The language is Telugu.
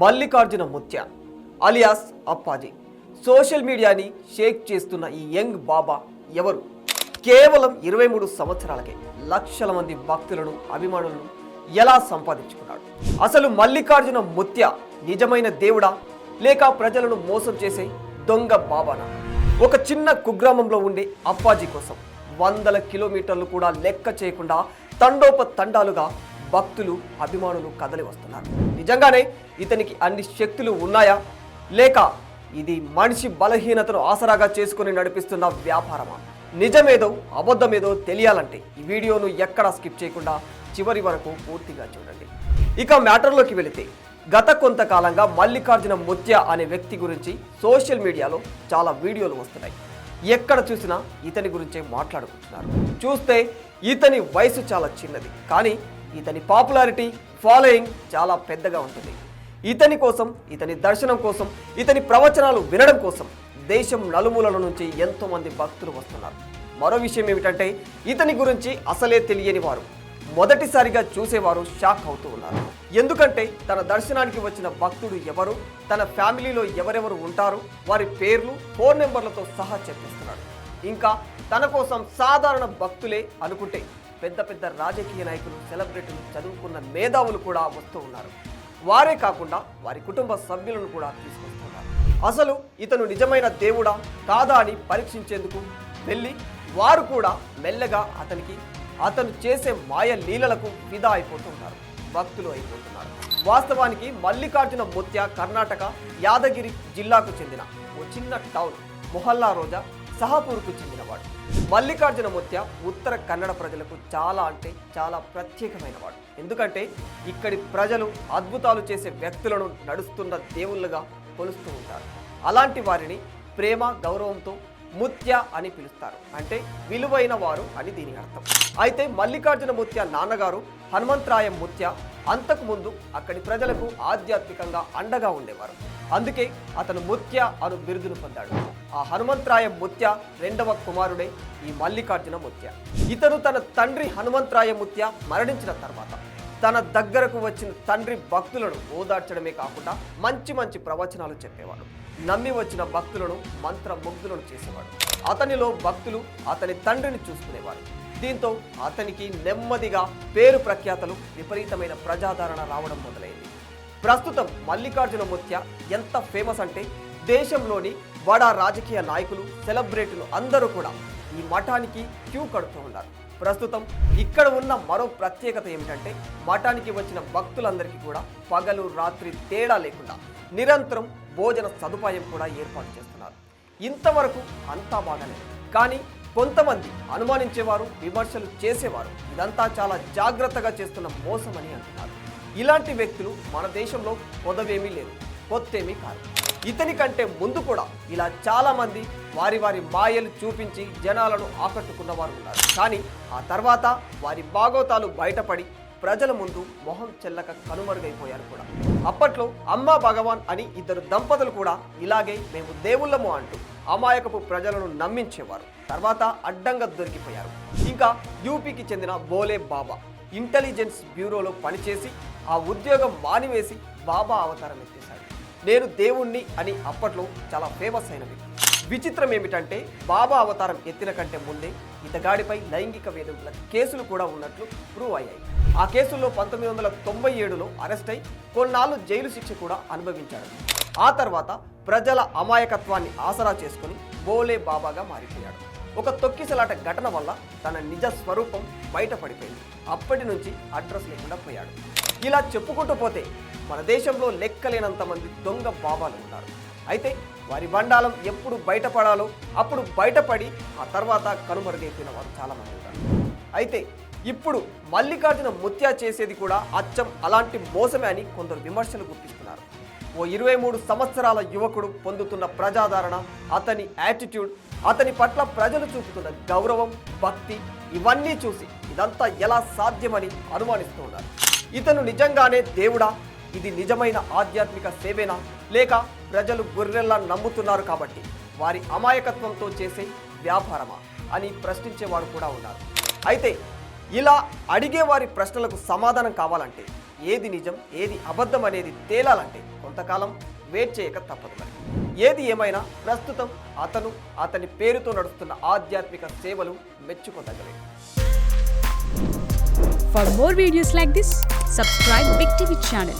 మల్లికార్జున ముత్య అలియాస్ అప్పాజీ సోషల్ మీడియాని షేక్ చేస్తున్న ఈ యంగ్ బాబా ఎవరు? కేవలం 23 సంవత్సరాలకే లక్షల మంది భక్తులను అభిమానులను ఎలా సంపాదించుకున్నాడు? అసలు మల్లికార్జున ముత్య నిజమైన దేవుడా లేక ప్రజలను మోసం చేసే దొంగ బాబానా? ఒక చిన్న కుగ్రామంలో ఉండే అప్పాజీ కోసం వందల కిలోమీటర్లు కూడా లెక్క చేయకుండా తండోపతండాలుగా భక్తులు అభిమానులు కదలి వస్తున్నారు. నిజంగానే ఇతనికి అన్ని శక్తులు ఉన్నాయా లేక ఇది మనిషి బలహీనతను ఆసరాగా చేసుకుని నడిపిస్తున్న వ్యాపారమా? నిజమేదో అబద్ధమేదో తెలియాలంటే ఈ వీడియోను ఎక్కడా స్కిప్ చేయకుండా చివరి వరకు పూర్తిగా చూడండి. ఇక మ్యాటర్లోకి వెళితే గత కొంతకాలంగా మల్లికార్జున ముత్య అనే వ్యక్తి గురించి సోషల్ మీడియాలో చాలా వీడియోలు వస్తున్నాయి. ఎక్కడ చూసినా ఇతని గురించే మాట్లాడుకుంటున్నారు. చూస్తే ఇతని వయసు చాలా చిన్నది, కానీ ఇతని పాపులారిటీ ఫాలోయింగ్ చాలా పెద్దగా ఉంటుంది. ఇతని కోసం, ఇతని దర్శనం కోసం, ఇతని ప్రవచనాలు వినడం కోసం దేశం నలుమూలల నుంచి ఎంతో మంది భక్తులు వస్తున్నారు. మరో విషయం ఏమిటంటే ఇతని గురించి అసలే తెలియని వారు మొదటిసారిగా చూసేవారు షాక్ అవుతూ ఉన్నారు. ఎందుకంటే తన దర్శనానికి వచ్చిన భక్తుడు ఎవరు, తన ఫ్యామిలీలో ఎవరెవరు ఉంటారు, వారి పేర్లు, ఫోన్ నెంబర్లతో సహా చెప్పిస్తున్నాడు. ఇంకా తన కోసం సాధారణ భక్తులే అనుకుంటే పెద్ద పెద్ద రాజకీయ నాయకులు, సెలబ్రిటీలు, చదువుకున్న మేధావులు కూడా వస్తూ ఉన్నారు. వారే కాకుండా వారి కుటుంబ సభ్యులను కూడా తీసుకొస్తున్నారు. అసలు ఇతను నిజమైన దేవుడా కాదా అని పరీక్షించేందుకు వెళ్ళి వారు కూడా మెల్లగా అతను చేసే మాయ లీలలకు ఫిదా అయిపోతున్నారు, భక్తులు అయిపోతున్నారు. వాస్తవానికి మల్లికార్జున ముత్య కర్ణాటక యాదగిరి జిల్లాకు చెందిన ఓ చిన్న టౌన్ మొహల్లా రోజా సహాపూర్కు చెందినవాడు. మల్లికార్జున ముత్య ఉత్తర కన్నడ ప్రజలకు చాలా అంటే చాలా ప్రత్యేకమైన వాడు. ఎందుకంటే ఇక్కడి ప్రజలు అద్భుతాలు చేసే వ్యక్తులను నడుస్తున్న దేవుళ్ళుగా కొలుస్తూ ఉంటారు. అలాంటి వారిని ప్రేమ గౌరవంతో ముత్య అని పిలుస్తారు. అంటే విలువైన వారు అని దీని అర్థం. అయితే మల్లికార్జున ముత్య నాన్నగారు హనుమంతరాయ ముత్య అంతకుముందు అక్కడి ప్రజలకు ఆధ్యాత్మికంగా అండగా ఉండేవారు. అందుకే అతను ముత్య అను బిరుదును పొందాడు. ఆ హనుమంతరాయ ముత్య రెండవ కుమారుడే ఈ మల్లికార్జున ముత్య. ఇతను తన తండ్రి హనుమంతరాయ ముత్య మరణించిన తర్వాత తన దగ్గరకు వచ్చిన తండ్రి భక్తులను ఓదార్చడమే కాకుండా మంచి మంచి ప్రవచనాలు చెప్పేవాడు. నమ్మి వచ్చిన భక్తులను మంత్రముగ్ధులను చేసేవాడు. అతనిలో భక్తులు అతని తండ్రిని చూసుకునేవారు. దీంతో అతనికి నెమ్మదిగా పేరు ప్రఖ్యాతలు, విపరీతమైన ప్రజాదరణ రావడం మొదలైంది. ప్రస్తుతం మల్లికార్జున ముత్య ఎంత ఫేమస్ అంటే దేశంలోని బడా రాజకీయ నాయకులు, సెలబ్రిటీలు అందరూ కూడా ఈ మఠానికి క్యూ కడుతూ ఉన్నారు. ప్రస్తుతం ఇక్కడ ఉన్న మరో ప్రత్యేకత ఏమిటంటే మఠానికి వచ్చిన భక్తులందరికీ కూడా పగలు రాత్రి తేడా లేకుండా నిరంతరం భోజన సదుపాయం కూడా ఏర్పాటు చేస్తున్నారు. ఇంతవరకు అంతా బాగానే, కానీ కొంతమంది అనుమానించేవారు, విమర్శలు చేసేవారు ఇదంతా చాలా జాగ్రత్తగా చేస్తున్న మోసమని అంటున్నారు. ఇలాంటి వ్యక్తులు మన దేశంలో పొదవేమీ లేదు, కొత్తేమీ కాదు. ఇతని కంటే ముందు కూడా ఇలా చాలా మంది వారి మాయలు చూపించి జనాలను ఆకట్టుకున్న వారు ఉన్నారు. కానీ ఆ తర్వాత వారి బాగోతాలు బయటపడి ప్రజల ముందు మొహం చెల్లక కనుమరుగైపోయారు కూడా. అప్పట్లో అమ్మా భగవాన్ అని ఇద్దరు దంపతులు కూడా ఇలాగే మేము దేవుళ్ళము అంటూ అమాయకపు ప్రజలను నమ్మించేవారు. తర్వాత అడ్డంగా దొరికిపోయారు. ఇంకా యూపీకి చెందిన బోలే బాబా ఇంటెలిజెన్స్ బ్యూరోలో పనిచేసి ఆ ఉద్యోగం మానివేసి బాబా అవతారం ఎత్తేశాడు. నేను దేవుణ్ణి అని అప్పట్లో చాలా ఫేమస్ అయినవి. విచిత్రం ఏమిటంటే బాబా అవతారం ఎత్తిన కంటే ముందే ఇతగాడిపై లైంగిక వేధింపుల కేసులు కూడా ఉన్నట్లు ప్రూవ్ అయ్యాయి. ఆ కేసుల్లో 1997లో అరెస్ట్ అయి కొన్నాళ్ళు జైలు శిక్ష కూడా అనుభవించాడు. ఆ తర్వాత ప్రజల అమాయకత్వాన్ని ఆసరా చేసుకుని బోలే బాబాగా మారిపోయాడు. ఒక తొక్కిసలాట ఘటన వల్ల తన నిజ స్వరూపం బయటపడిపోయింది. అప్పటి నుంచి అడ్రస్ లేకుండా పోయాడు. ఇలా చెప్పుకుంటూ పోతే మన దేశంలో లెక్కలేనంత మంది దొంగ బాబాలు ఉన్నారు. అయితే వారి బండాలం ఎప్పుడు బయటపడాలో అప్పుడు బయటపడి ఆ తర్వాత కనుమరుగైపోయిన వారు చాలామంది ఉన్నారు. అయితే ఇప్పుడు మల్లికార్జున ముత్య చేసేది కూడా అచ్చం అలాంటి మోసమే అని కొందరు విమర్శలు గుర్తిస్తున్నారు. ఓ 23 సంవత్సరాల యువకుడు పొందుతున్న ప్రజాదరణ, అతని యాటిట్యూడ్, అతని పట్ల ప్రజలు చూపుతున్న గౌరవం, భక్తి ఇవన్నీ చూసి ఇదంతా ఎలా సాధ్యమని అనుమానిస్తూ ఉన్నారు. ఇతను నిజంగానే దేవుడా, ఇది నిజమైన ఆధ్యాత్మిక సేవేనా లేక ప్రజలు గొర్రెల్లా నమ్ముతున్నారు కాబట్టి వారి అమాయకత్వంతో చేసే వ్యాపారమా అని ప్రశ్నించేవారు కూడా ఉన్నారు. అయితే ఇలా అడిగే వారి ప్రశ్నలకు సమాధానం కావాలంటే ఏది నిజం ఏది అబద్ధం అనేది తేలాలంటే కొంతకాలం వెయిట్ చేయక తప్పదు మరి. ఏది ఏమైనా ప్రస్తుతం అతని పేరుతో నడుస్తున్న ఆధ్యాత్మిక సేవలు మెచ్చుకోదగ్గవే. For more videos like this, subscribe Big TV channel.